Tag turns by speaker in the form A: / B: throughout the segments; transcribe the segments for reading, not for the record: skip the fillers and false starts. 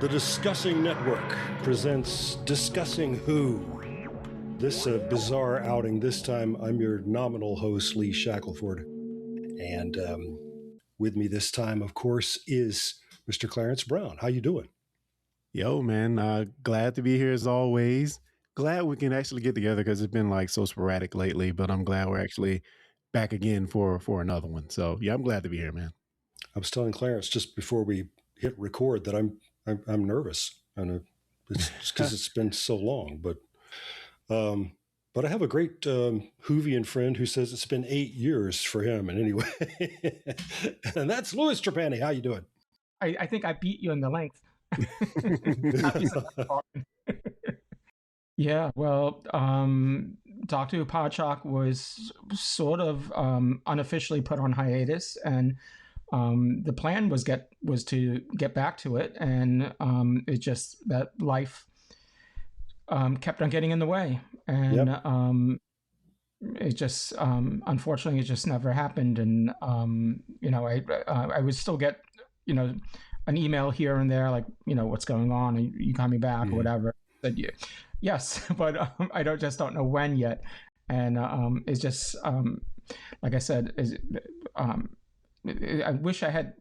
A: The Discussing Network presents Discussing Who. This bizarre outing. This time, I'm your nominal host, Lee Shackleford. And with me this time, of course, is Mr. Clarence Brown. How you doing?
B: Yo, man, glad to be here as always. Glad we can actually get together because it's been like so sporadic lately, but I'm glad we're actually back again for another one. So yeah, I'm glad to be here, man.
A: I was telling Clarence just before we hit record that I'm nervous, and it's because it's been so long. But I have a great Whovian friend who says it's been 8 years for him. And anyway, and that's Louis Trapani. How you doing?
C: I think I beat you in the length. Yeah, well, Doctor Who Podshock was sort of unofficially put on hiatus, and the plan was to get back to it, and it just that life kept on getting in the way, and yep. It just unfortunately it just never happened, and I would still get an email here and there like what's going on, are you coming back or whatever. But yes, but I don't know when yet, and it's just like I said, I wish I had.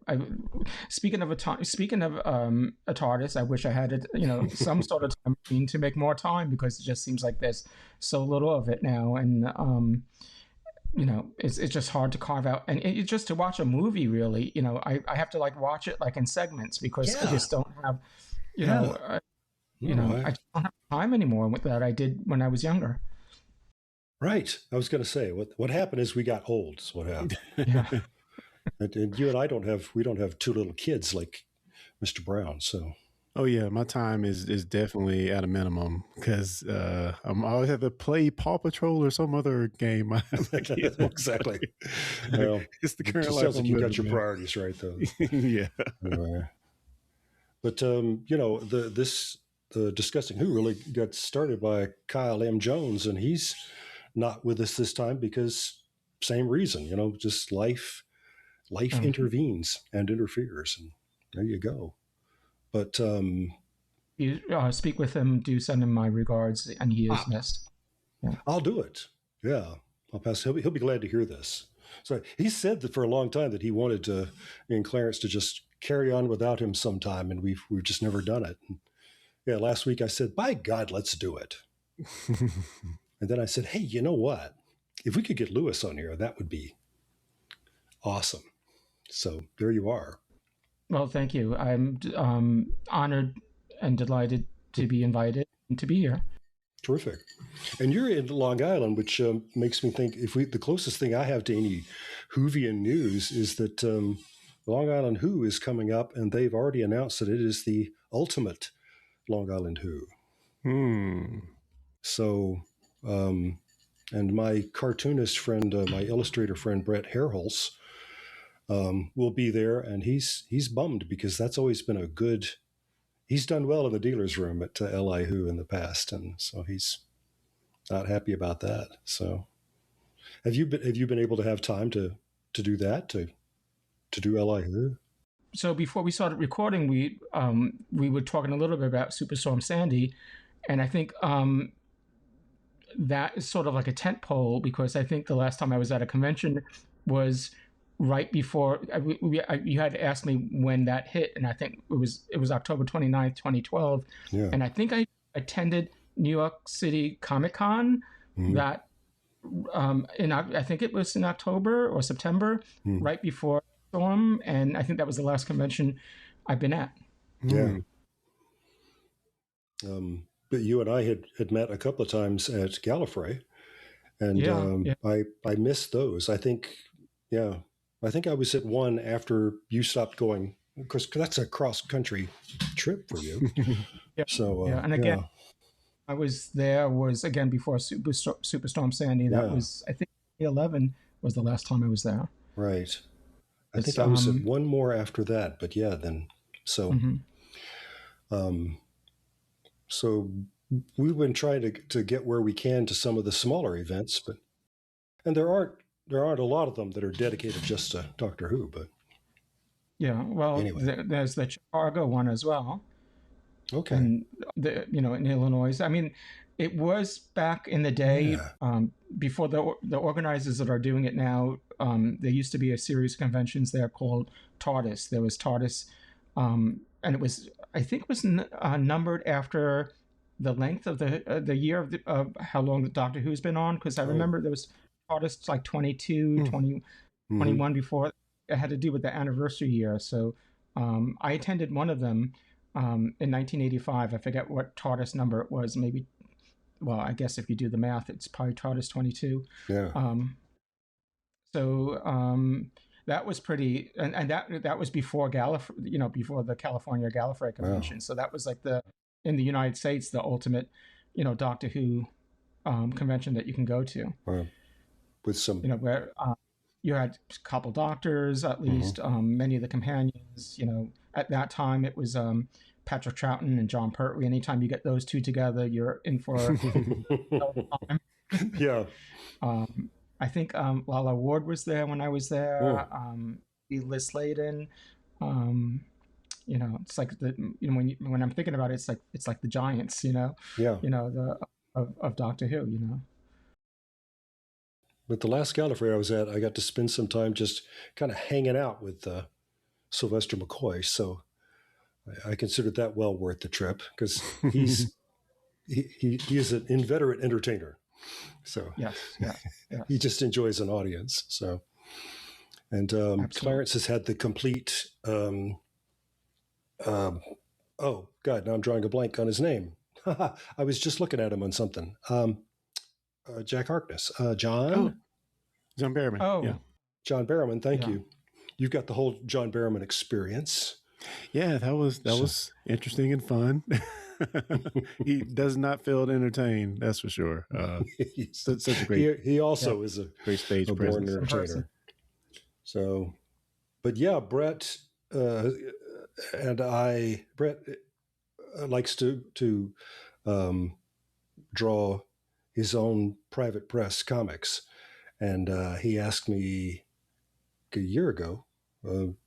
C: Speaking of a TARDIS, I wish I had some sort of time machine to make more time, because it just seems like there's so little of it now, and it's just hard to carve out, and just to watch a movie, really, I have to like watch it like in segments, because I just don't have, I just don't have time anymore with that I did when I was younger.
A: Right. I was going to say what happened is we got old. Is what happened.
C: Yeah.
A: And you and I don't have two little kids like Mr. Brown. So.
B: Oh yeah, my time is definitely at a minimum, because I always have to play Paw Patrol or some other game.
A: Exactly. Well,
B: it's the current life.
A: Sounds like you got your priorities right, though.
B: Yeah.
A: But the Discussing Who really got started by Kyle M. Jones, and he's not with us this time because same reason. Just life intervenes and interferes, and there you go. But
C: you speak with him, do send him my regards, and he is missed. Yeah.
A: I'll do it. Yeah, I'll pass. He'll be glad to hear this. So he said that for a long time that he wanted me and Clarence to just carry on without him sometime, and we've just never done it. And yeah, last week I said, by God, let's do it. And then I said, hey, you know what? If we could get Louis on here, that would be awesome. So there you are.
C: Well, thank you. I'm honored and delighted to be invited and to be here.
A: Terrific. And you're in Long Island, which makes me think the closest thing I have to any Whovian news is that Long Island Who is coming up, and they've already announced that it is the ultimate Long Island Who. So, and my cartoonist friend, my illustrator friend, Brett Hairholz, will be there, and he's bummed because that's always been he's done well in the dealer's room at LI Who in the past, and so he's not happy about that. So have you been able to have time to do that, to do LI Who?
C: So before we started recording, we were talking a little bit about Superstorm Sandy, and I think that is sort of like a tent pole, because I think the last time I was at a convention was right before you had asked me when that hit, and I think it was October 29th, 2012.
A: Yeah.
C: And I think I attended New York City Comic-Con that I think it was in October or September, right before Storm, and I think that was the last convention I've been at.
A: Yeah. But you and I had met a couple of times at Gallifrey, and I missed those. I think I was at one after you stopped going, because that's a cross-country trip for you. So,
C: and again, I was again before Superstorm Sandy. That was, I think, 2011 was the last time I was there.
A: Right. I think I was at one more after that, but then. So, so we've been trying to get where we can to some of the smaller events, and there aren't a lot of them that are dedicated just to Doctor Who, but
C: well, anyway. There's the Chicago one as well.
A: Okay.
C: And in Illinois. I mean, it was back in the day, before the organizers that are doing it now. There used to be a series of conventions there called TARDIS. There was TARDIS, and it was, I think, was numbered after the length of the year of how long the Doctor Who's been on. Because I remember there was TARDIS like 22, 20, 21 before. It had to do with the anniversary year. So I attended one of them in 1985. I forget what TARDIS number it was. Maybe, well, I guess if you do the math, it's probably TARDIS 22.
A: Yeah.
C: That was pretty, and that was before before the California Gallifrey Convention. Wow. So that was like in the United States, the ultimate, Doctor Who convention that you can go to.
A: Wow. With some,
C: where you had a couple doctors, at least, many of the companions. At that time it was Patrick Troughton and John Pertwee. Anytime you get those two together, you're in for time.
A: Yeah.
C: I think Lala Ward was there when I was there. Liz Sladen. It's like when I'm thinking about it, it's like the Giants.
A: Yeah.
C: Of Doctor Who.
A: But the last Gallifrey I was at, I got to spend some time just kind of hanging out with Sylvester McCoy. So I considered that well worth the trip, because he is an inveterate entertainer. So
C: yes.
A: He just enjoys an audience. So, and Clarence has had the complete. Oh God! Now I'm drawing a blank on his name. I was just looking at him on something. Jack Harkness, John
B: Barrowman.
C: Oh,
B: yeah,
A: John Barrowman. Thank you. You've got the whole John Barrowman experience.
B: Yeah, that was interesting and fun. He does not fail to entertain, that's for sure. Such a great.
A: He also is a
B: great stage presence.
A: Entertainer. So, but yeah, Brett likes to draw his own private press comics, and he asked me a year ago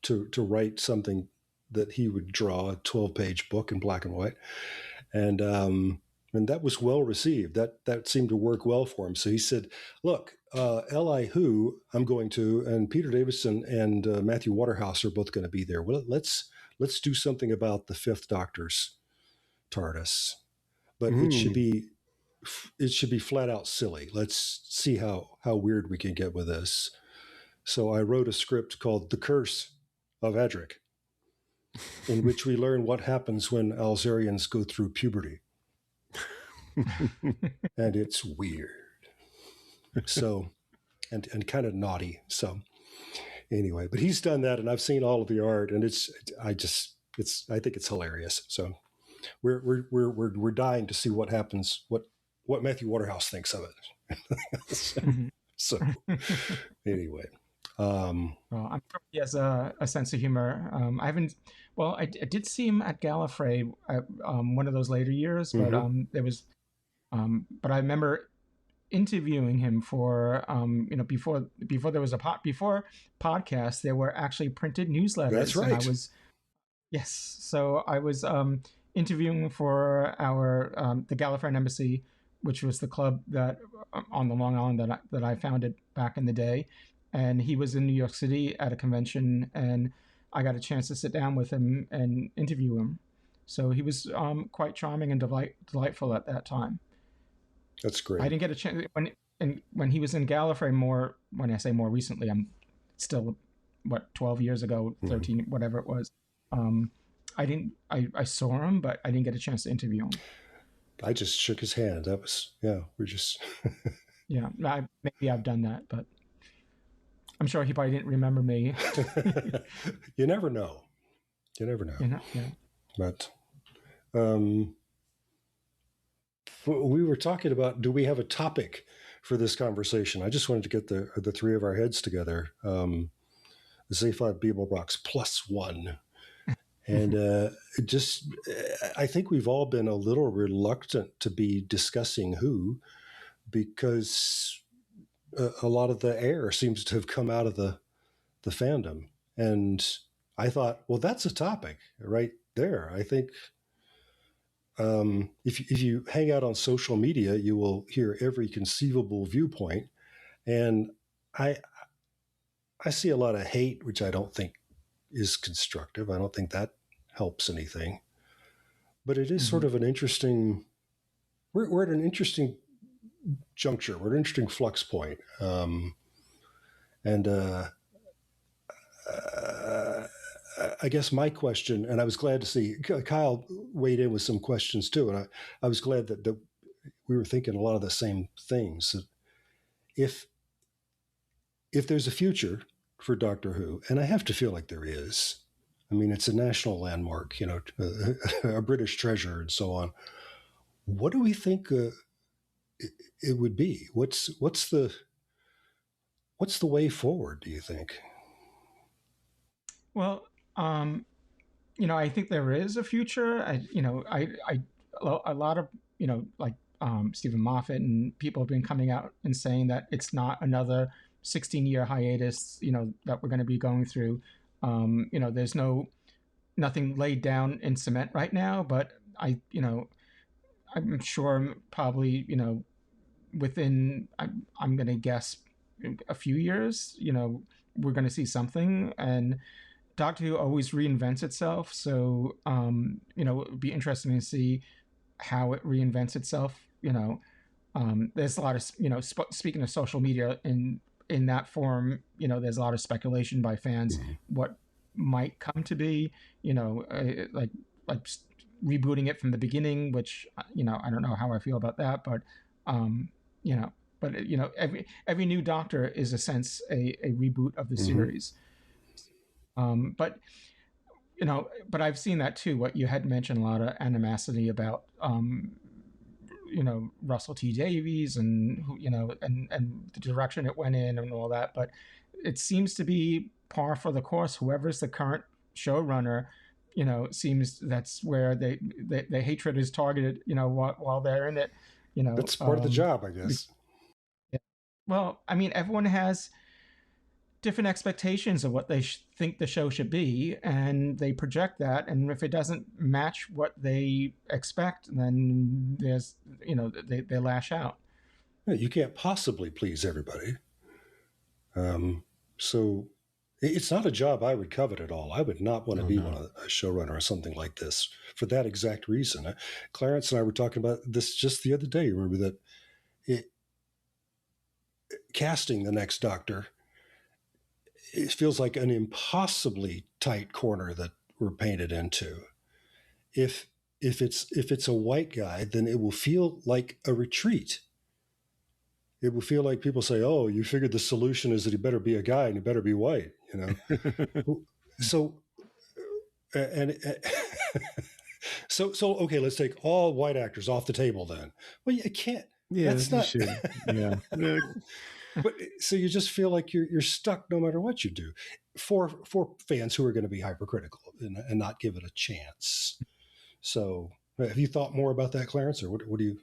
A: to write something that he would draw, a 12-page book in black and white, and that was well received. That seemed to work well for him. So he said, "Look, L.I. Who I'm going to, and Peter Davison and Matthew Waterhouse are both going to be there. Well, let's do something about the Fifth Doctor's TARDIS, but it should be flat out silly. Let's see how weird we can get with this." So I wrote a script called The Curse of Adric, in which we learn what happens when Alzarians go through puberty. And it's weird. So, and kind of naughty. So anyway, but he's done that, and I've seen all of the art, and I think it's hilarious. So we're dying to see what happens, what Matthew Waterhouse thinks of it. So anyway.
C: I'm sure he has a sense of humor. I did see him at Gallifrey one of those later years, but there was, but I remember interviewing him for, before there was before podcast, there were actually printed newsletters.
A: That's right.
C: And so I was interviewing for our the Gallifreyan Embassy, which was the club that on the Long Island that I founded back in the day. And he was in New York City at a convention, and I got a chance to sit down with him and interview him. So he was quite charming and delightful at that time.
A: That's great.
C: I didn't get a chance when he was in Gallifrey more. When I say more recently, I'm still 12 years ago, 13, whatever it was. I saw him, but I didn't get a chance to interview him.
A: I just shook his hand. That was we're just.
C: Yeah, maybe I've done that, but. I'm sure he probably didn't remember me.
A: You never know.
C: Yeah.
A: But we were talking about, do we have a topic for this conversation? I just wanted to get the three of our heads together. Zaphod Beeblebrox +1. And I think we've all been a little reluctant to be discussing Who, because a lot of the air seems to have come out of the fandom. And I thought, well, that's a topic right there. I think if you hang out on social media, you will hear every conceivable viewpoint, and I see a lot of hate, which I don't think is constructive. I don't think that helps anything. But it is sort of an interesting. We're at an interesting juncture. We're at an interesting flux point, and I guess my question, and I was glad to see Kyle weighed in with some questions too, and I was glad that we were thinking a lot of the same things. If there's a future for Doctor Who, and I have to feel like there is, I mean, it's a national landmark, a British treasure, and so on. What do we think it would be? What's the way forward? Do you think?
C: Well, I think there is a future. A lot of like Stephen Moffat and people have been coming out and saying that it's not another 16-year hiatus. That we're going to be going through. There's nothing laid down in cement right now, but I'm sure probably within I'm going to guess a few years. We're going to see something. And Doctor Who always reinvents itself, so it would be interesting to see how it reinvents itself. There's a lot of speaking of social media in that form. There's a lot of speculation by fans what might come to be. Like rebooting it from the beginning, which I don't know how I feel about that, but every new Doctor is a sense a reboot of the series. But I've seen that too. What you had mentioned, a lot of animosity about, Russell T Davies and the direction it went in and all that. But it seems to be par for the course. Whoever's the current showrunner, seems that's where the hatred is targeted. While they're in it.
A: That's part of the job, I guess.
C: Yeah. Well, I mean, everyone has different expectations of what they think the show should be, and they project that, and if it doesn't match what they expect, then there's they lash out.
A: You can't possibly please everybody, so it's not a job I would covet at all. I would not want to be a showrunner or something like this for that exact reason. Clarence and I were talking about this just the other day. Remember that casting the next Doctor, it feels like an impossibly tight corner that we're painted into. If it's a white guy, then it will feel like a retreat. It will feel like people say, "Oh, you figured the solution is that he better be a guy and he better be white," So, so okay, let's take all white actors off the table then. Well, you can't.
B: Yeah,
A: that's not.
B: Yeah.
A: But so you just feel like you're stuck no matter what you do. For fans who are going to be hypercritical and not give it a chance. So, have you thought more about that, Clarence, or what do you?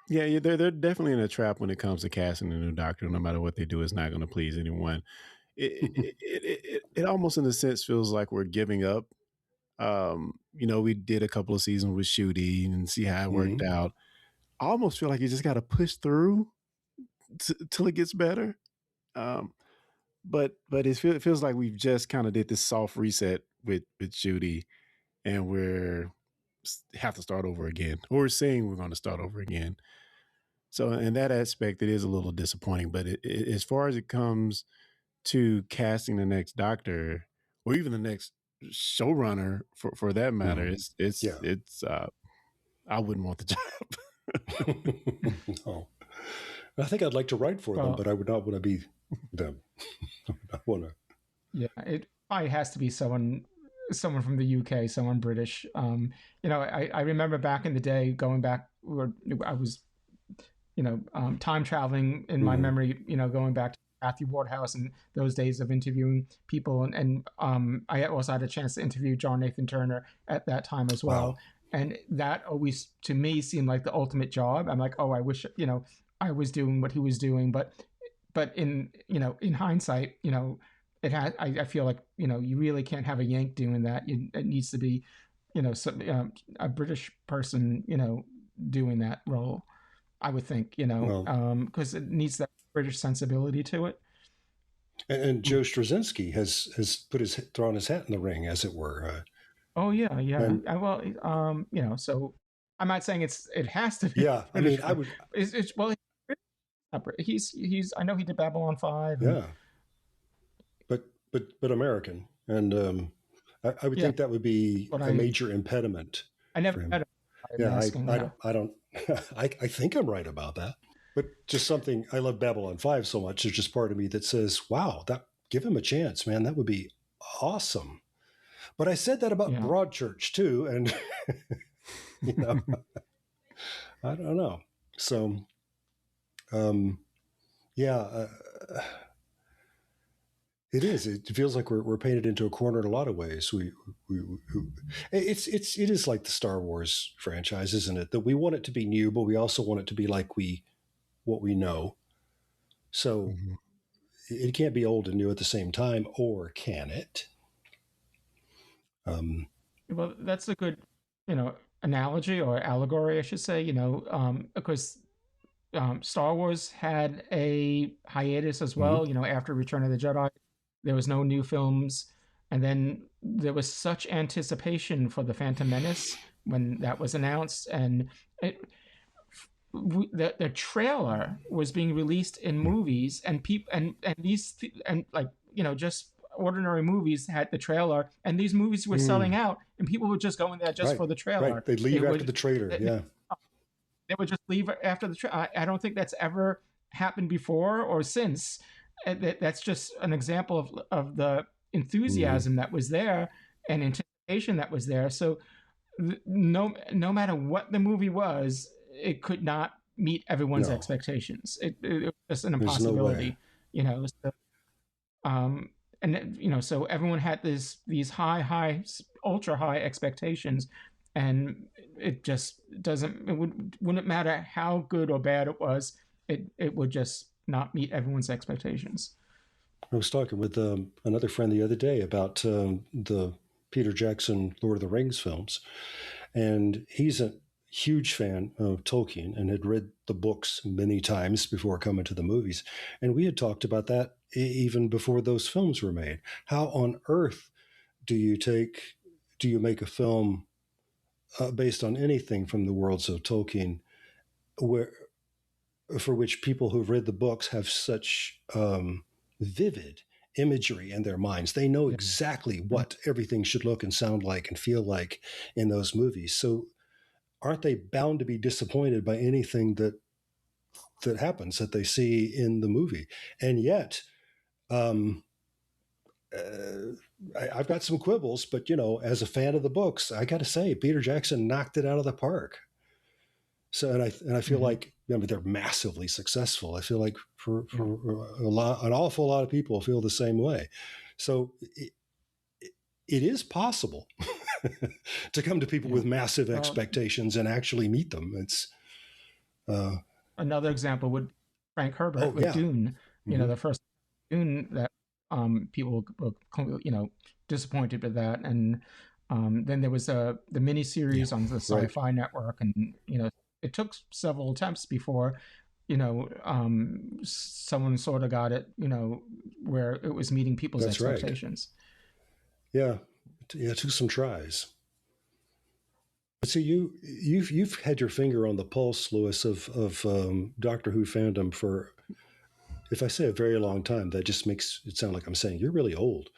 B: Yeah, they're definitely in a trap when it comes to casting a new Doctor. No matter what they do, it's not going to please anyone. It almost, in a sense, feels like we're giving up. We did a couple of seasons with Shooty and see how it worked out. I almost feel like you just got to push through till it gets better. But it feels like we've just kind of did this soft reset with Shooty, and we're have to start over again, or we're saying we're going to start over again. So in that aspect, it is a little disappointing. But as far as it comes to casting the next Doctor, or even the next showrunner, for that matter, it's I wouldn't want the job.
A: No. I think I'd like to write for them, but I would not want to be them. I want to.
C: Yeah, it probably has to be someone from the UK, someone British. I remember back in the day, going back, I was, time traveling in my memory, going back to Matthew Wardhouse and those days of interviewing people. And I also had a chance to interview John Nathan Turner at that time as well. Wow. And that always, to me, seemed like the ultimate job. I'm like, oh, I wish, I was doing what he was doing. But in hindsight, it has. I feel like you really can't have a Yank doing that. It needs to be, a British person, doing that role. I would think,
A: Well,
C: because it needs that British sensibility to it.
A: and Joe Straczynski has thrown his hat in the ring, as it were.
C: Oh yeah, yeah.
A: And
C: Well, so I'm not saying it has to be
A: yeah, I
C: British.
A: mean, I would.
C: Well, he's. I know he did Babylon 5. And,
A: Yeah, but American, and I would
C: yeah,
A: think that would be
C: but
A: a major impediment
C: I never
A: for him.
C: met him. I'm
A: Yeah,
C: asking. Yeah.
A: I don't I think I'm right about that. But just something, I love Babylon 5 so much. There's just part of me that says, wow, that give him a chance, man. That would be awesome. But I said that about
C: Yeah.
A: Broadchurch too, and I don't know. So, yeah, it is. It feels like we're painted into a corner in a lot of ways. It is like the Star Wars franchise, isn't it? That we want it to be new, but we also want it to be like what we know. So
B: Mhm.
A: it can't be old and new at the same time, or can it?
C: Well, that's a good, analogy or allegory, I should say. Because Star Wars had a hiatus as
A: Mhm.
C: well. After Return of the Jedi, there was no new films, and then there was such anticipation for the Phantom Menace when that was announced, and it, the trailer was being released in movies, and people and these and like just ordinary movies had the trailer, and these movies were selling out, and people would just go in there just
A: Right,
C: for the trailer.
A: right. They'd leave after the trailer. Yeah,
C: They would just leave after the trailer. I don't think that's ever happened before or since. That's just an example of the enthusiasm that was there and anticipation that was there. So no matter what the movie was, it could not meet everyone's
A: no,
C: expectations. It was just an
A: there's no way.
C: impossibility, So, and so everyone had these high, ultra high expectations, and it just doesn't. Wouldn't matter how good or bad it was. It would just not meet everyone's expectations.
A: I was talking with another friend the other day about the Peter Jackson Lord of the Rings films, and he's a huge fan of Tolkien and had read the books many times before coming to the movies. And we had talked about that even before those films were made. How on earth do you make a film based on anything from the worlds of Tolkien, where for which people who've read the books have such vivid imagery in their minds? They know exactly what everything should look and sound like and feel like in those movies. So aren't they bound to be disappointed by anything that happens that they see in the movie? And yet, I've got some quibbles, but as a fan of the books, I got to say, Peter Jackson knocked it out of the park. So, and I feel like they're massively successful. I feel like for an awful lot of people feel the same way. So it is possible to come to people with massive expectations and actually meet them. It's
C: another example would Frank Herbert with Dune. The first Dune that people were disappointed with that, and then there was the miniseries on the Sci-Fi Network, and it took several attempts before someone sort of got it, where it was meeting people's expectations.
A: Right. Yeah, it took some tries. So you've had your finger on the pulse, Lewis, of Doctor Who fandom for, if I say a very long time, that just makes it sound like I'm saying you're really old.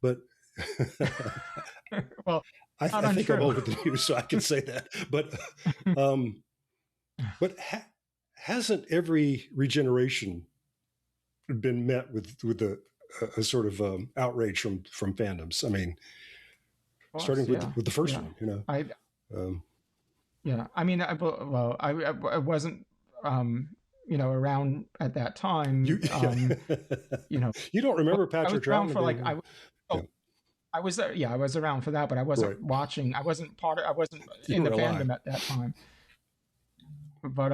A: But
C: well,
A: I think I'm older than you, so I can say that. But hasn't every regeneration been met with a sort of outrage from fandoms? I mean, starting with the first one,
C: I mean, I wasn't, around at that time.
A: You don't remember Patrick Troughton?
C: For like I was there. Yeah, I was around for that, but I wasn't watching. I wasn't in the fandom at that time. But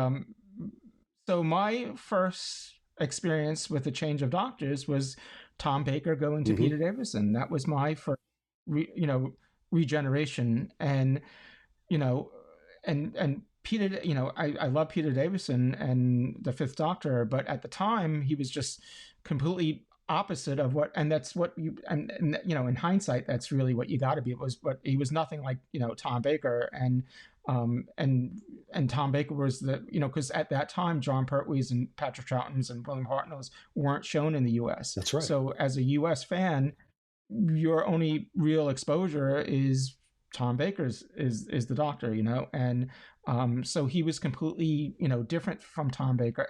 C: so my first experience with the change of doctors was Tom Baker going to Peter Davison. That was my first, regeneration. And, and Peter, I love Peter Davison and the Fifth Doctor, but at the time he was just completely opposite of what, and that's what you, and in hindsight, that's really what you got to be. It was, but he was nothing like, Tom Baker. And Tom Baker was the, because at that time, John Pertwee's and Patrick Troughton's and William Hartnell's weren't shown in the U.S.
A: That's right.
C: So as a U.S. fan, your only real exposure is Tom Baker's is the Doctor, and so he was completely, different from Tom Baker.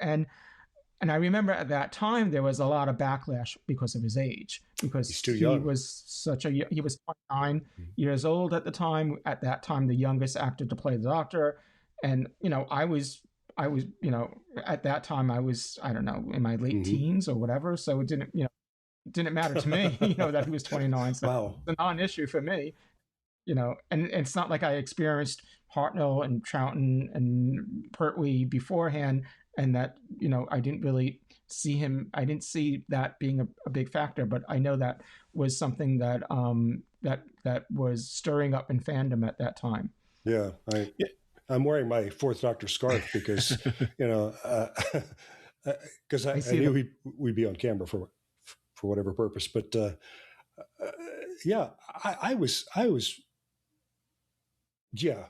C: And I remember at that time there was a lot of backlash because of his age, because
A: he's too young.
C: He was 29 years old at the time. At that time, the youngest actor to play the Doctor, and I was at that time I was, I don't know, in my late teens or whatever. So it didn't matter to me, that he was 29. So
A: wow.
C: It's a non-issue for me, and it's not like I experienced Hartnell and Troughton and Pertwee beforehand, and that, I didn't really see him. I didn't see that being a big factor, but I know that was something that that was stirring up in fandom at that time.
A: Yeah, I'm wearing my Fourth Doctor scarf because because I knew we'd be on camera for whatever purpose. But yeah, I was. Yeah,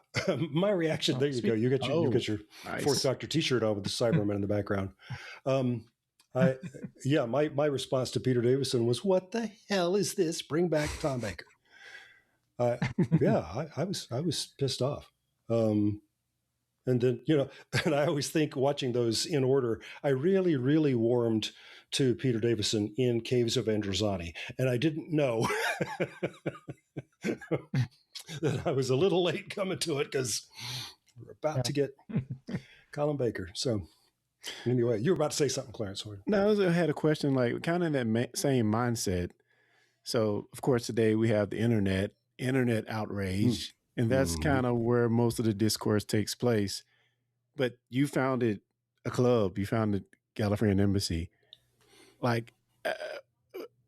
A: my reaction. There you go. You got your
B: nice.
A: Fourth Doctor T-shirt on with the Cyberman in the background. My response to Peter Davison was, "What the hell is this? Bring back Tom Baker." I was pissed off. And then and I always think, watching those in order, I really, really warmed to Peter Davison in Caves of Androzani, and I didn't know that I was a little late coming to it because we're about to get Colin Baker. So anyway, you were about to say something, Clarence.
B: No, I had a question, like kind of that same mindset. So of course today we have the internet outrage, and that's kind of where most of the discourse takes place. But you founded a club, you founded Gallifreyan Embassy. Like,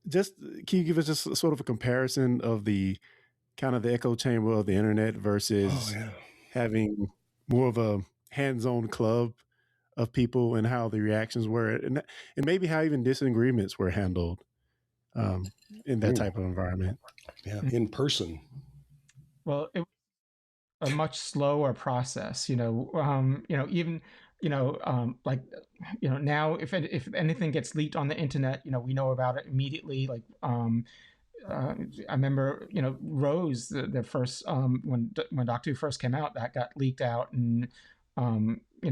B: just can you give us just sort of a comparison of the kind of the echo chamber of the internet versus having more of a hands-on club of people, and how the reactions were, and maybe how even disagreements were handled in that type of environment?
A: Yeah, in person.
C: Well, it was a much slower process, even now if anything gets leaked on the internet, we know about it immediately. Like I remember, Rose, the first when Doctor Who first came out, that got leaked out, and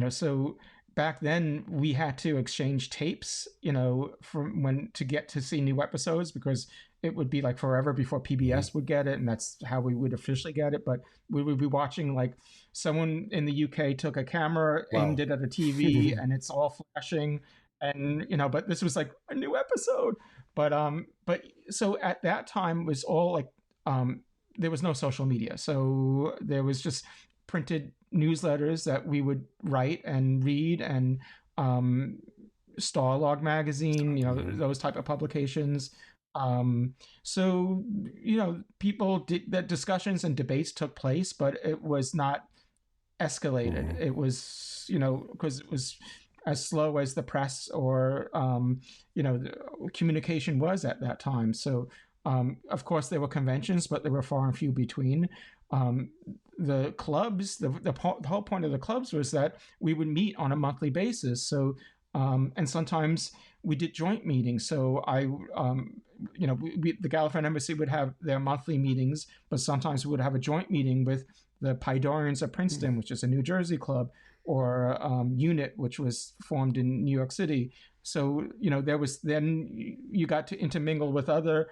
C: so back then we had to exchange tapes, from when to get to see new episodes, because it would be like forever before PBS would get it, and that's how we would officially get it. But we would be watching, like, someone in the UK took a camera, aimed it at a TV, and it's all flashing, and but this was like a new episode. But so at that time was all like there was no social media, so there was just printed newsletters that we would write and read, and Starlog magazine, those type of publications. So people did that, discussions and debates took place, but it was not escalated. It was because it was as slow as the press or the communication was at that time. So of course there were conventions, but there were far and few between. The clubs, the whole point of the clubs was that we would meet on a monthly basis. So and sometimes we did joint meetings. So the Gallifreyan Embassy would have their monthly meetings, but sometimes we would have a joint meeting with the Pydorians of Princeton, which is a New Jersey club, or UNIT, which was formed in New York City. So there was, then you got to intermingle with other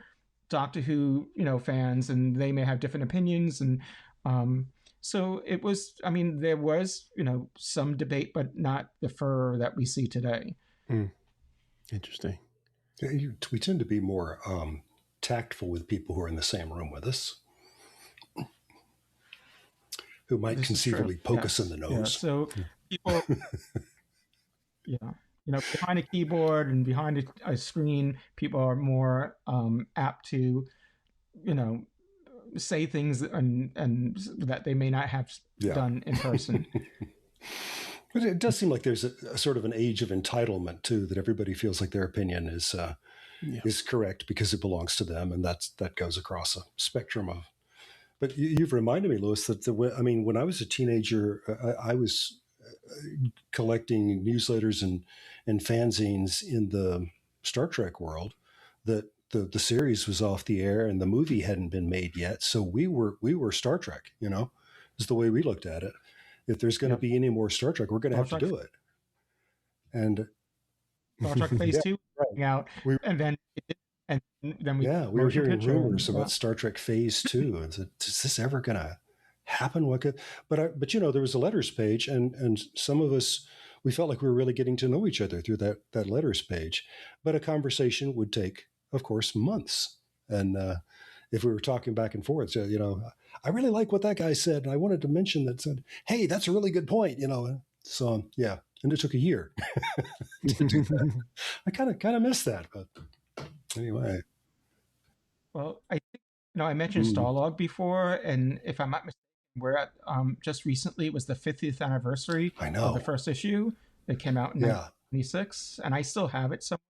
C: Doctor Who fans, and they may have different opinions, and so it was, there was some debate, but not the furor that we see today.
B: Interesting.
A: We tend to be more tactful with people who are in the same room with us, who might conceivably poke us in the nose.
C: Yeah. So people, behind a keyboard and behind a screen, people are more apt to, say things and that they may not have done in person.
A: But it does seem like there's a sort of an age of entitlement too, that everybody feels like their opinion is correct because it belongs to them, and that goes across a spectrum of. But you've reminded me, Louis, that when I was a teenager, I was collecting newsletters and fanzines in the Star Trek world. That the series was off the air and the movie hadn't been made yet, so we were Star Trek. Is the way we looked at it. If there's going to be any more Star Trek, we're going to have to do it. And
C: Star Trek Phase 2 coming out, and then we
A: were hearing rumors about Star Trek Phase 2, and said, is this ever going to happen? What could? But there was a letters page, and some of us, we felt like we were really getting to know each other through that letters page. But a conversation would take, of course, months, and if we were talking back and forth, I really like what that guy said, and I wanted to mention that. Said, hey, that's a really good point, So and it took a year to do that. I kind of miss that, but anyway.
C: Well, I think I mentioned Starlog before, and if I'm not mistaken, we're at just recently it was the 50th anniversary of the first issue. It came out in 1996, and I still have it somewhere.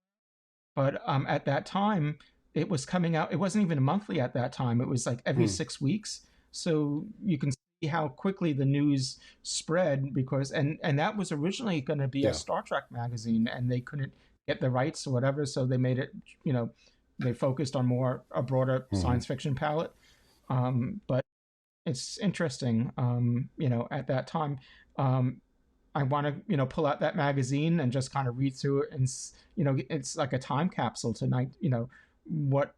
C: But at that time, it was coming out. It wasn't even a monthly at that time. It was like every 6 weeks. So you can see how quickly the news spread because and that was originally going to be a Star Trek magazine, and they couldn't get the rights or whatever, so they made it. They focused on a broader science fiction palette. But it's interesting. At that time, I want to pull out that magazine and just kind of read through it, and it's like a time capsule tonight. What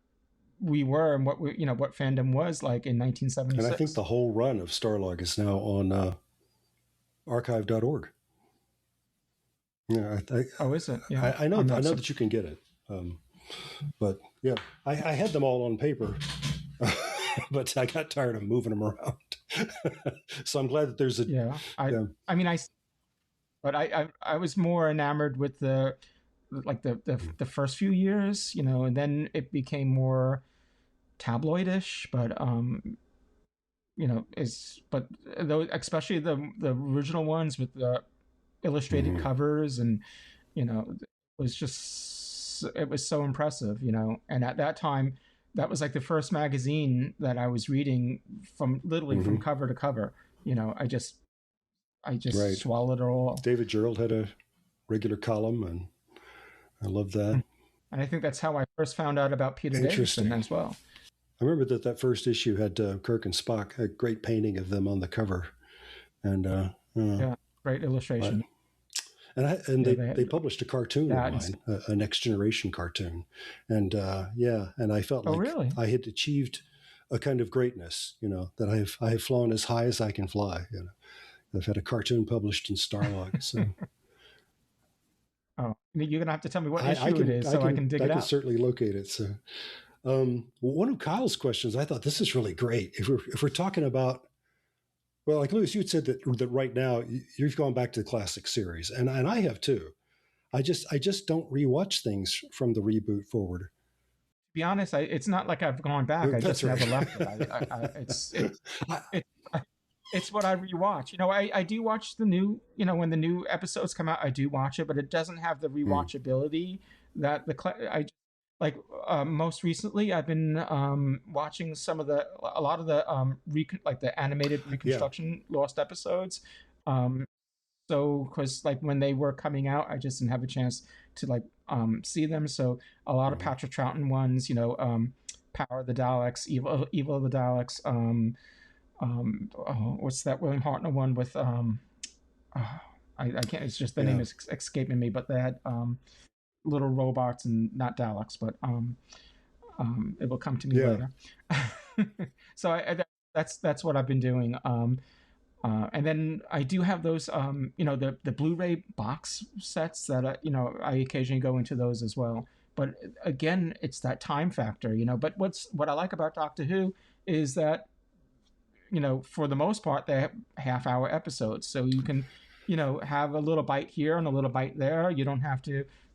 C: we were and what what fandom was like in 1976.
A: And I think the whole run of Starlog is now on archive.org. Yeah,
C: is it? Yeah,
A: I know that you can get it, but yeah, I had them all on paper, but I got tired of moving them around. So I'm glad that there's a
C: I was more enamored with the first few years, and then it became more tabloidish, but those, especially the original ones with the illustrated covers, and it was so impressive, and at that time that was like the first magazine that I was reading from cover to cover. I just swallowed it all.
A: David Gerald had a regular column, and I love that.
C: And I think that's how I first found out about Peter Davison as well.
A: I remember that first issue had Kirk and Spock, a great painting of them on the cover, and
C: great illustration.
A: They published a cartoon of mine, a Next Generation cartoon, and and I felt like I had achieved a kind of greatness, that I have flown as high as I can fly. I've had a cartoon published in Starlog, so.
C: Oh, you're gonna have to tell me what issue it is, so I can dig it out.
A: I can certainly locate it. So, one of Kyle's questions, I thought this is really great. If we're talking about, well, like Louis, you had said that right now you've gone back to the classic series, and I have too. I just don't rewatch things from the reboot forward.
C: To be honest, it's not like I've gone back. I just never left it. It's what I rewatch. I do watch the new, when the new episodes come out, I do watch it, but it doesn't have the rewatchability that most recently I've been watching a lot of the the animated reconstruction Lost episodes. So because when they were coming out, I just didn't have a chance to see them. So a lot of Patrick Troughton ones, Power of the Daleks, Evil of the Daleks, what's that William Hartnell one with I can't, it's just the name is escaping me, but they had little robots and not Daleks, but it will come to me later. So that's what I've been doing, and then I do have those the Blu-ray box sets that I occasionally go into those as well. But again, it's that time factor, but what I like about Doctor Who is that for the most part, they're half-hour episodes, so you can have a little bite here and a little bite there. You don't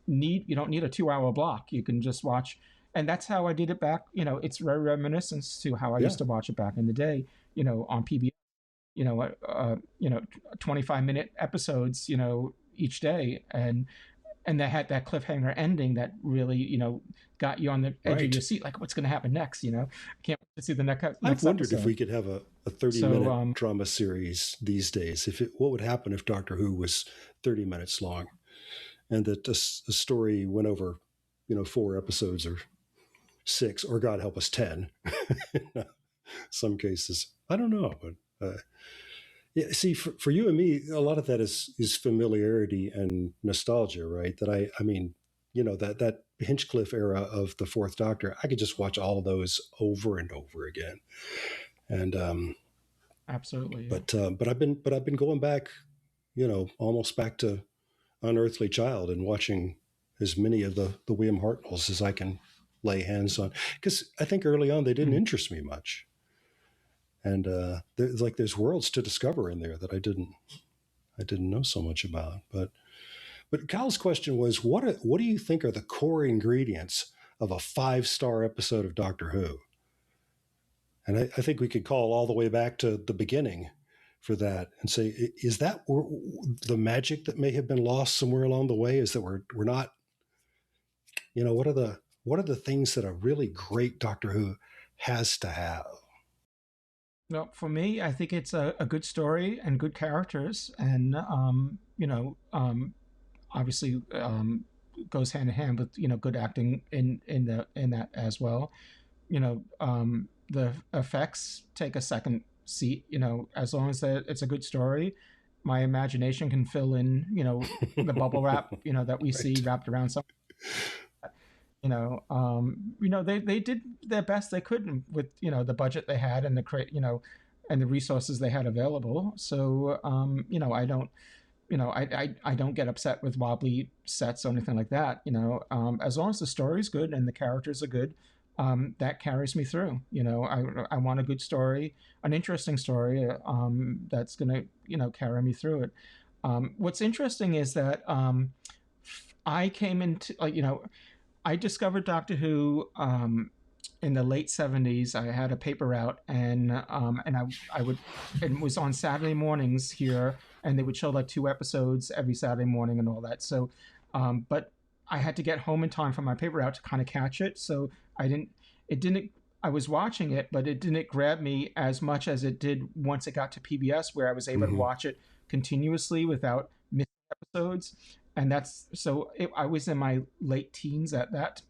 C: need a 2 hour block. You can just watch. And that's how I did it back. It's very reminiscent to how I
A: Yeah.
C: used to watch it back in the day, on PBS, 25-minute episodes, each day. And they had that cliffhanger ending that really, got you on the edge of your seat, like what's going to happen next. I can't wait to see the next
A: I've wondered
C: episode.
A: if we could have a 30-minute drama series these days. What would happen if Doctor Who was 30 minutes long, and that a story went over, 4 episodes or 6, or God help us, 10. Some cases, I don't know, but yeah. See, for you and me, a lot of that is familiarity and nostalgia, right? That I mean, that Hinchcliffe era of the Fourth Doctor, I could just watch all of those over and over again. And
C: absolutely.
A: Yeah. But I've been going back, almost back to Unearthly Child and watching as many of the William Hartnells as I can lay hands on, because I think early on they didn't interest me much, and there's worlds to discover in there that I didn't know so much about. But Kyle's question was, what do you think are the core ingredients of a 5-star episode of Doctor Who? And I think we could call all the way back to the beginning for that and say, is that the magic that may have been lost somewhere along the way? Is that we're not, what are the things that a really great Doctor Who has to have?
C: Well, for me, I think it's a good story and good characters, and obviously goes hand in hand with good acting in that as well. The effects take a second seat. As long as it's a good story, my imagination can fill in the bubble wrap that we see wrapped around something. They did their best they could with the budget they had and and the resources they had available. So I don't get upset with wobbly sets or anything like that. As long as the story's good and the characters are good, that carries me through. I want a good story, an interesting story that's gonna carry me through it. What's interesting is that I came into I discovered Doctor Who in the late 70s. I had a paper route, and I would, and it was on Saturday mornings here, and they would show like 2 episodes every Saturday morning and all that. So, but I had to get home in time for my paper route to kind of catch it. So I was watching it, but it didn't grab me as much as it did once it got to PBS, where I was able to watch it continuously without missing episodes. And I was in my late teens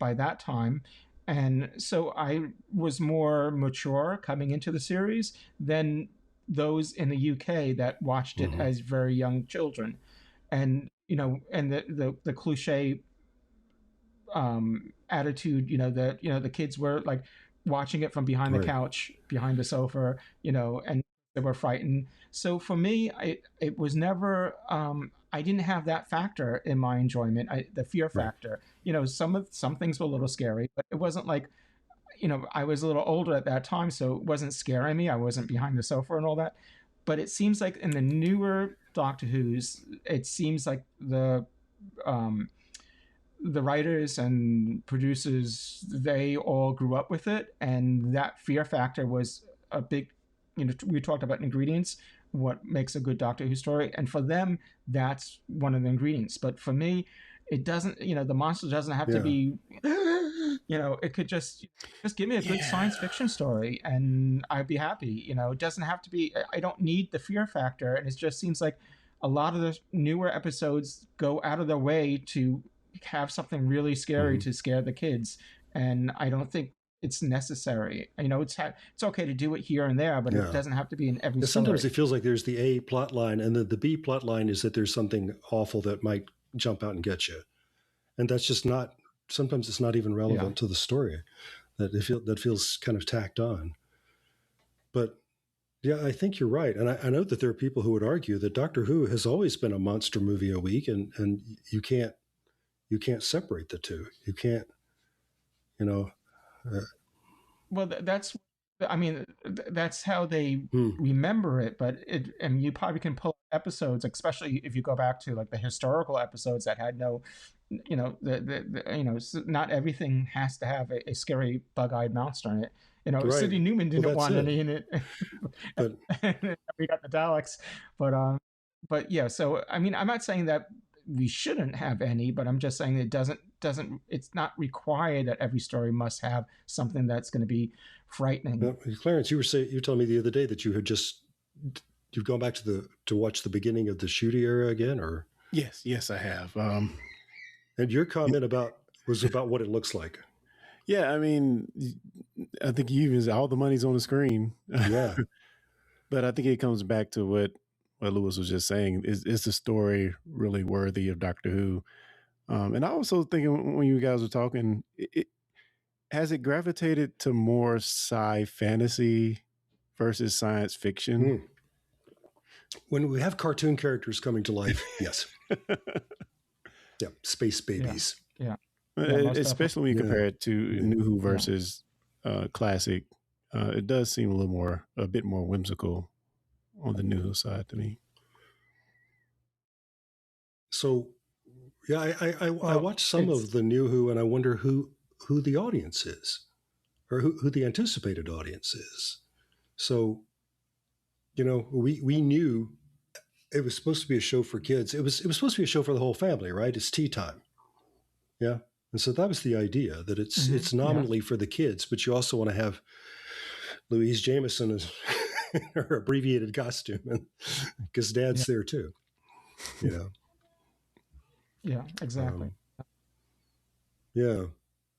C: by that time, and so I was more mature coming into the series than those in the UK that watched it as very young children. And and the cliche attitude, that the kids were like watching it from behind the couch, behind the sofa, and they were frightened. So for me, it was never I didn't have that factor in my enjoyment. The fear factor, some things were a little scary, but it wasn't like, I was a little older at that time, so it wasn't scaring me. I wasn't behind the sofa and all that. But it seems like in the newer Doctor Who's, it seems like the writers and producers, they all grew up with it, and that fear factor was a big, we talked about ingredients, what makes a good Doctor Who story, and for them that's one of the ingredients. But for me, it doesn't, the monster doesn't have to be it could just give me a good science fiction story and I'd be happy. It doesn't have to be, I don't need the fear factor. And it just seems like a lot of the newer episodes go out of their way to have something really scary to scare the kids, and I don't think it's necessary. It's okay to do it here and there, but it doesn't have to be in every story.
A: Sometimes it feels like there's the A plot line, and the B plot line is that there's something awful that might jump out and get you, and that's just not. Sometimes it's not even relevant to the story. That feels kind of tacked on. But yeah, I think you're right, and I know that there are people who would argue that Doctor Who has always been a monster movie a week, and you can't separate the two. You can't,
C: well, that's I mean, that's how they remember it. But and you probably can pull episodes, especially if you go back to like the historical episodes that had no, not everything has to have a scary bug-eyed monster in it.
A: Right.
C: Sidney Newman didn't want any in it,
A: but
C: we got the Daleks. But yeah. So I mean, I'm not saying that we shouldn't have any, but I'm just saying it doesn't. It's not required that every story must have something that's going to be frightening.
A: Now, Clarence, you were telling me the other day that you've gone back to watch the beginning of the Shooty era again, or
B: yes, I have.
A: And your comment was about what it looks like.
B: Yeah, I mean, I think you even all the money's on the screen.
A: Yeah,
B: but I think it comes back to what Lewis was just saying. Is the story really worthy of Doctor Who? And I also thinking when you guys were talking, has it gravitated to more sci-fantasy versus science fiction?
A: When we have cartoon characters coming to life, yes. Yeah, space babies.
C: Yeah.
B: Especially when you compare it to New Who versus classic, it does seem a bit more whimsical on the New Who side to me.
A: So, yeah, I watched some of the New Who, and I wonder who the audience is, or who the anticipated audience is. So, we knew it was supposed to be a show for kids. It was supposed to be a show for the whole family, right? It's tea time. Yeah. And so that was the idea, that it's nominally for the kids, but you also want to have Louise Jameson as her abbreviated costume, because Dad's there too.
C: Yeah, exactly.
A: Yeah.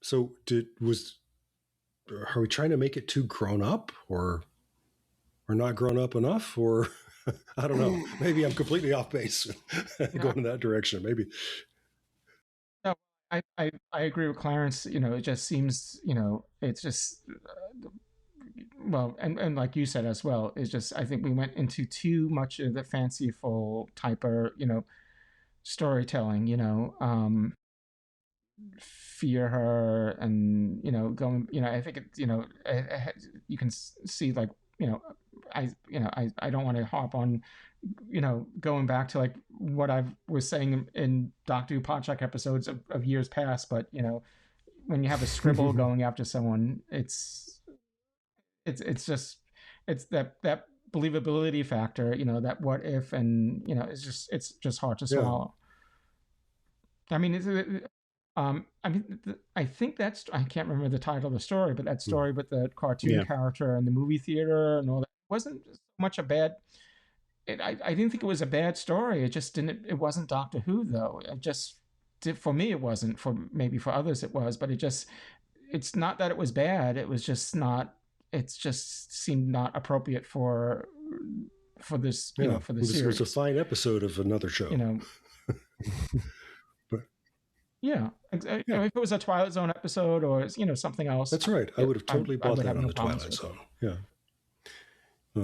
A: So are we trying to make it too grown up, or not grown up enough, or I don't know. Maybe I'm completely off base going in that direction. Maybe.
C: No, I agree with Clarence. It just seems, it's just, well, and like you said as well, it's just, I think we went into too much of the fanciful type of, storytelling, fear her and, going, I think you can see like, I don't want to hop on, going back to like what I was saying in Doctor Who Podshock episodes of years past, but when you have a scribble going after someone, it's just, it's that believability factor, that what if, and it's just hard to swallow. I mean, I think that's, I can't remember the title of the story, but that story with the cartoon character and the movie theater and all that wasn't so much a bad. I didn't think it was a bad story. It just didn't. It wasn't Doctor Who though. It just for me it wasn't. Maybe for others it was, but it's not that it was bad. It was just not. It just seemed not appropriate for this. For the series.
A: It was a fine episode of another show.
C: Yeah. If it was a Twilight Zone episode or something else.
A: That's right. I would have totally bought that on the Twilight Zone. Yeah.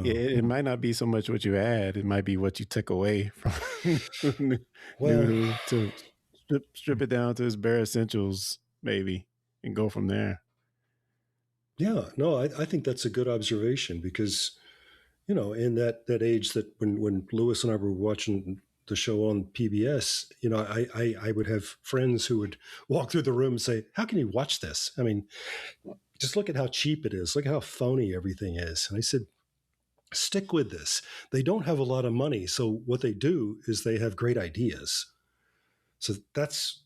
B: It might not be so much what you add; it might be what you took away from to strip it down to its bare essentials, maybe, and go from there.
A: Yeah, no, I think that's a good observation, because, in that age that when Lewis and I were watching the show on PBS, I would have friends who would walk through the room and say, "How can you watch this? I mean, just look at how cheap it is. Look at how phony everything is." And I said, stick with this. They don't have a lot of money, so what they do is they have great ideas. So that's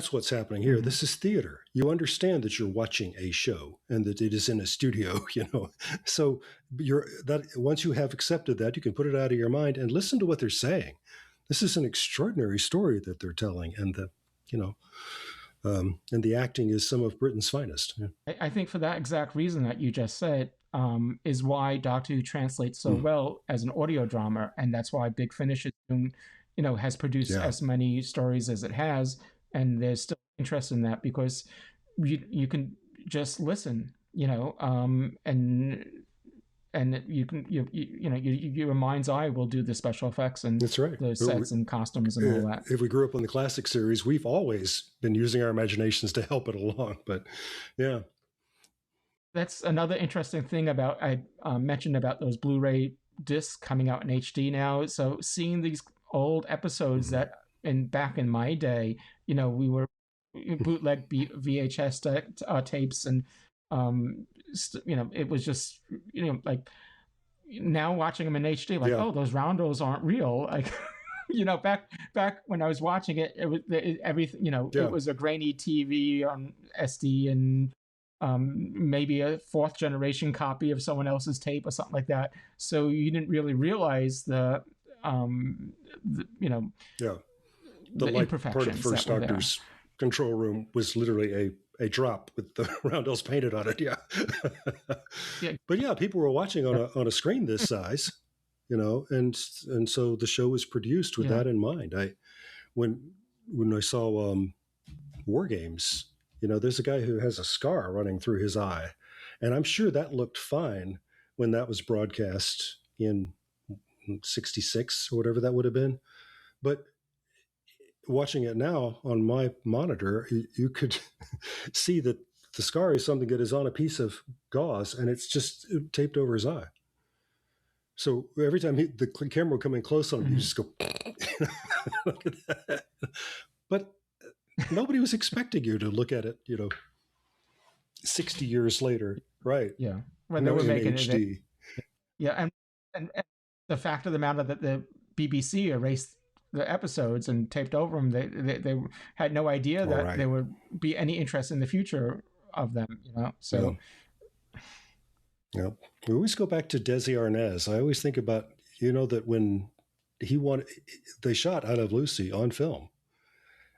A: what's happening here. This is theater. You understand that you're watching a show and that it is in a studio, So once you have accepted that, you can put it out of your mind and listen to what they're saying. This is an extraordinary story that they're telling, and and the acting is some of Britain's finest. Yeah.
C: I think for that exact reason that you just said, is why Doctor Who translates so well as an audio drama, and that's why Big Finish is doing, has produced as many stories as it has, and there's still interest in that because you can just listen, and you can your mind's eye will do the special effects and
A: that's right.
C: The sets and costumes and all that.
A: If we grew up on the classic series, we've always been using our imaginations to help it along. But yeah.
C: that's another interesting thing about I mentioned about those Blu-ray discs coming out in HD now. So seeing these old episodes that back in my day, we were bootleg VHS tapes, and it was just like now watching them in HD, like, oh, those roundels aren't real, like. Back when I was watching it, it was everything. It was a grainy TV on SD, and maybe a fourth generation copy of someone else's tape or something like that. So you didn't really realize the imperfections.
A: Part of the first Doctor's control room was literally a drop with the roundels painted on it. Yeah. But yeah, people were watching on a screen this size. And so the show was produced with that in mind. When I saw War Games, there's a guy who has a scar running through his eye, and I'm sure that looked fine when that was broadcast in '66 or whatever that would have been. But watching it now on my monitor, you could see that the scar is something that is on a piece of gauze, and it's just taped over his eye. So every time the camera would come in close on him, you just go, look at that. But nobody was expecting you to look at it, 60 years later, right?
C: Yeah, when they were making HD. And the fact of the matter that the BBC erased the episodes and taped over them, they had no idea that there would be any interest in the future of them, So.
A: Yeah. Yeah, we always go back to Desi Arnaz. I always think about, that when they shot I Love Lucy on film,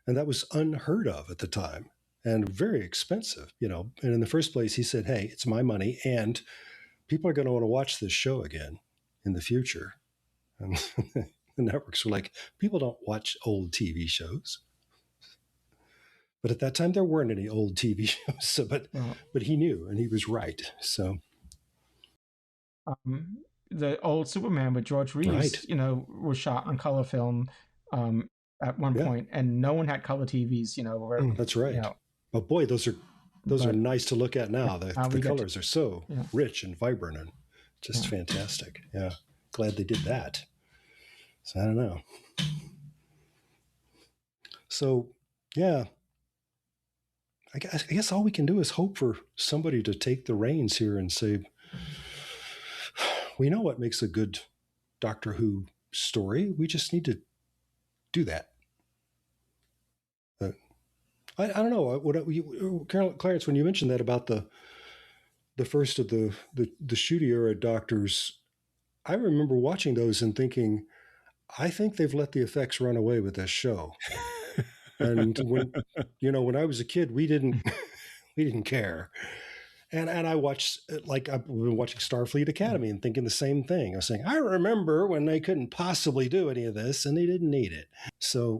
A: and that was unheard of at the time and very expensive, And in the first place, he said, hey, it's my money, and people are going to want to watch this show again in the future. And the networks were like, people don't watch old TV shows. But at that time, there weren't any old TV shows. But he knew, and he was right. So.
C: The old Superman with George Reeves, was shot on color film at one point, and no one had color TVs.
A: That's right. Oh boy, those are nice to look at now. The colors are so rich and vibrant and just fantastic. Yeah, glad they did that. So I don't know. So yeah, I guess all we can do is hope for somebody to take the reins here and say, we know what makes a good Doctor Who story. We just need to do that. I don't know. Clarence, when you mentioned that about the first of the Shooty era Doctors, I remember watching those and thinking, I think they've let the effects run away with this show. And when I was a kid, we didn't care. And I watched, like, I've been watching Starfleet Academy and thinking the same thing. I was saying, I remember when they couldn't possibly do any of this and they didn't need it. So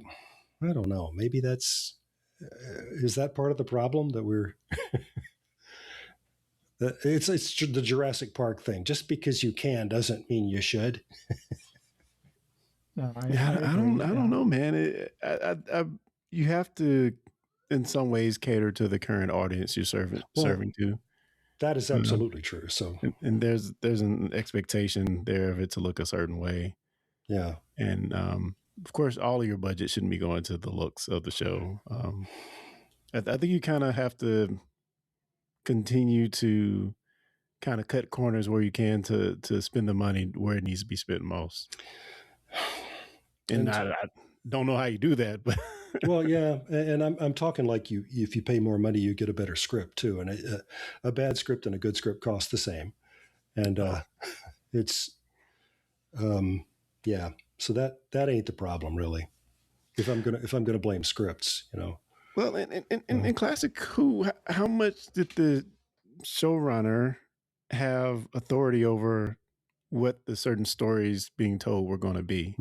A: I don't know. Maybe is that part of the problem that we're, it's the Jurassic Park thing. Just because you can doesn't mean you should.
B: No, I don't know, man. You have to, in some ways, cater to the current audience you're serving to.
A: That is absolutely true. So,
B: and there's an expectation there of it to look a certain way.
A: Yeah,
B: and of course, all of your budget shouldn't be going to the looks of the show. I think you kind of have to continue to kind of cut corners where you can to spend the money where it needs to be spent most. And I don't know how you do that, but.
A: Well, yeah, and I'm talking like if you pay more money, you get a better script too, and a bad script and a good script cost the same, and it's, yeah. So that ain't the problem really. If I'm gonna blame scripts,
B: Well, in Classic Who, how much did the showrunner have authority over what the certain stories being told were going to be?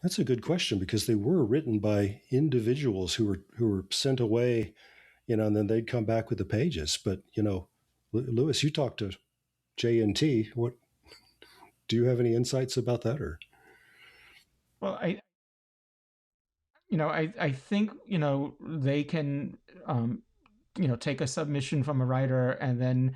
A: That's a good question, because they were written by individuals who were sent away, and then they'd come back with the pages. But Lewis, you talked to J&T. What do you have any insights about that? Or
C: well, I think they can take a submission from a writer and then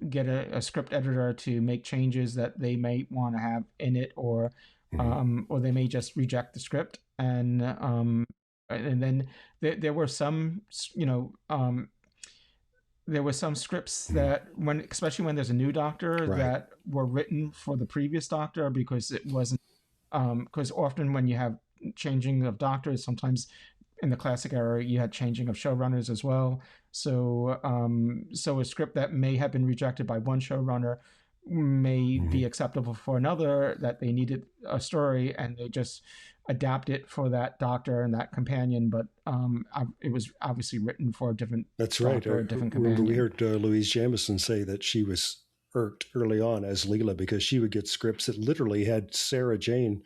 C: get a script editor to make changes that they may want to have in it, or they may just reject the script. And then there were some there were some scripts that, especially when there's a new Doctor, that were written for the previous Doctor, because it wasn't, because often when you have changing of Doctors, sometimes in the classic era you had changing of showrunners as well. So a script that may have been rejected by one showrunner may be acceptable for another, that they needed a story and they just adapt it for that Doctor and that companion. But it was obviously written for a different Doctor, a different companion.
A: We heard Louise Jamieson say that she was irked early on as Leela because she would get scripts that literally had Sarah Jane,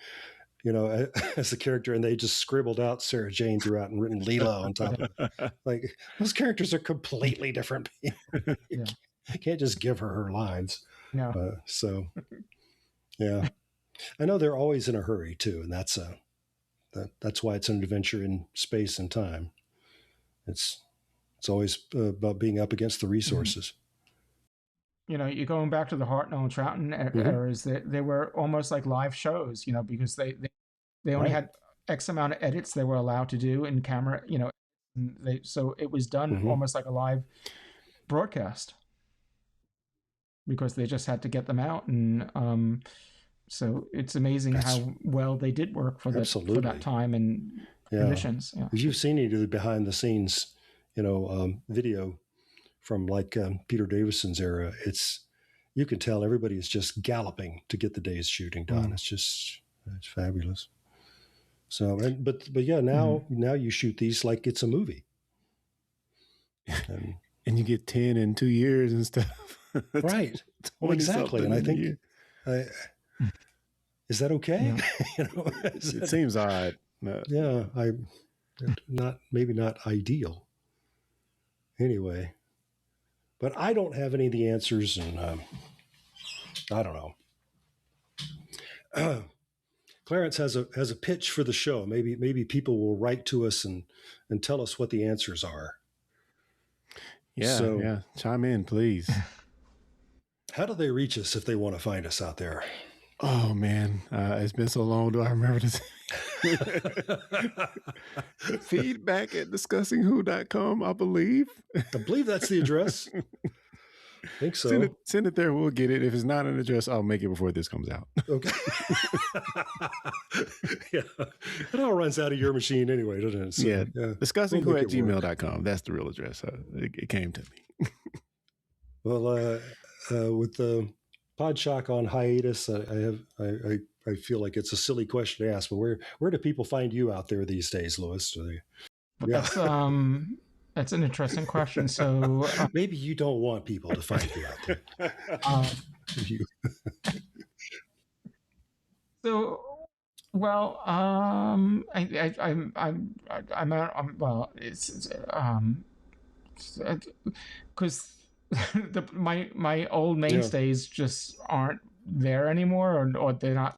A: as a character, and they just scribbled out Sarah Jane throughout and written Leela on top of it. Like, those characters are completely different. You can't just give her lines.
C: No.
A: So, yeah. I know they're always in a hurry too, and that's why it's an adventure in space and time. It's always about being up against the resources.
C: You're going back to the Hartnell and Troughton eras. They were almost like live shows, because they only had X amount of edits they were allowed to do in camera, so it was done almost like a live broadcast, because they just had to get them out. And so it's amazing how well they did work for that time and conditions. Yeah.
A: If you've seen any of the behind the scenes, video from like Peter Davison's era, you can tell everybody is just galloping to get the day's shooting done. It's fabulous. So, but yeah, now you shoot these like it's a movie,
B: and you get 10 in 2 years and stuff.
A: Right. Well, exactly. And I think, is that okay?
B: Yeah. It seems odd.
A: Yeah, maybe not ideal. Anyway, but I don't have any of the answers, and I don't know. Clarence has a pitch for the show. Maybe people will write to us and tell us what the answers are.
B: Yeah, chime in, please.
A: How do they reach us if they want to find us out there?
B: Oh man, it's been so long. Do I remember this? Feedback at discussingwho.com, I believe.
A: I believe that's the address. I think so.
B: Send it there. We'll get it. If it's not an address, I'll make it before this comes out.
A: Okay. Yeah. It all runs out of your machine anyway, doesn't it? So,
B: yeah. Discussingwho at gmail.com. That's the real address. It came to me.
A: Well, with the Podshock on hiatus, I feel like it's a silly question to ask, but where do people find you out there these days, Louis?
C: That's an interesting question. So
A: maybe you don't want people to find you out there.
C: So, well, I'm well, it's because my old mainstays just aren't there anymore, or they're not.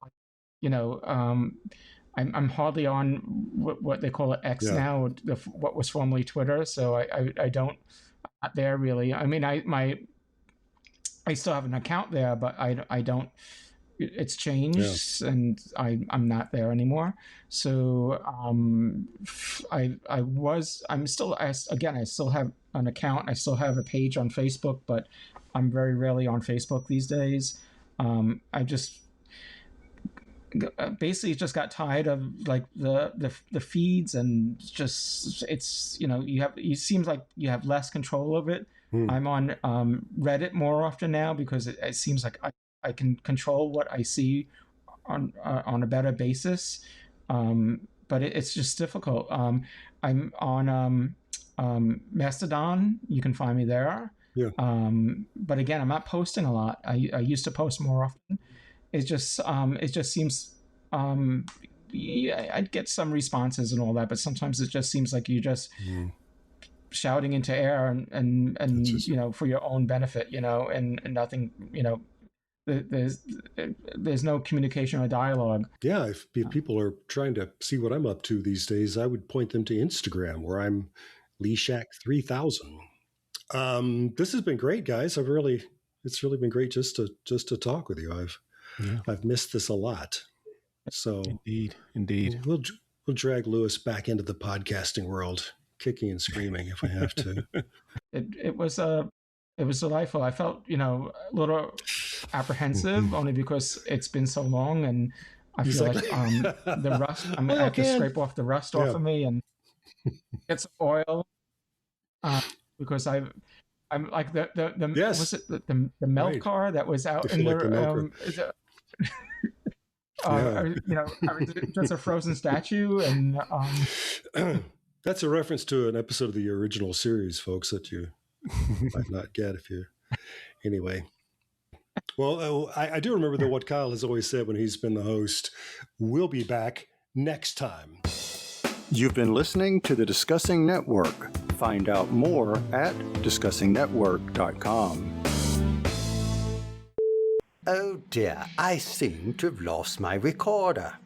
C: I'm hardly on what they call it X now, what was formerly Twitter. So I don't, I'm not there really. I mean, I still have an account there, but I don't. It's changed, and I'm not there anymore. So I still have an account. I still have a page on Facebook, but I'm very rarely on Facebook these days. I just basically just got tired of like the feeds, and just it seems like you have less control of it. I'm on Reddit more often now, because it seems like I can control what I see on a better basis, but it's just difficult. I'm on Mastodon. You can find me there.
A: Yeah.
C: But again, I'm not posting a lot. I used to post more often. It just seems I'd get some responses and all that, but sometimes it just seems like you're just shouting into air and just, for your own benefit, and nothing, there's no communication or dialogue.
A: Yeah, if people are trying to see what I'm up to these days, I would point them to Instagram, where I'm Lee Shack 3000. This has been great, guys. It's really been great just to talk with you. I've missed this a lot. So
B: indeed.
A: We'll drag Lewis back into the podcasting world, kicking and screaming if we have to.
C: It was delightful. I felt, a little apprehensive only because it's been so long, and I feel like the rust. I have to scrape off the rust off of me and get some oil because I'm like the was it the milk car that was out in the I was just a frozen statue, and
A: that's a reference to an episode of the original series, folks, that you might not get if you. Anyway, well, I do remember that what Kyle has always said when he's been the host. We'll be back next time.
D: You've been listening to the Discussing Network. Find out more at discussingnetwork.com.
E: Oh dear, I seem to have lost my recorder.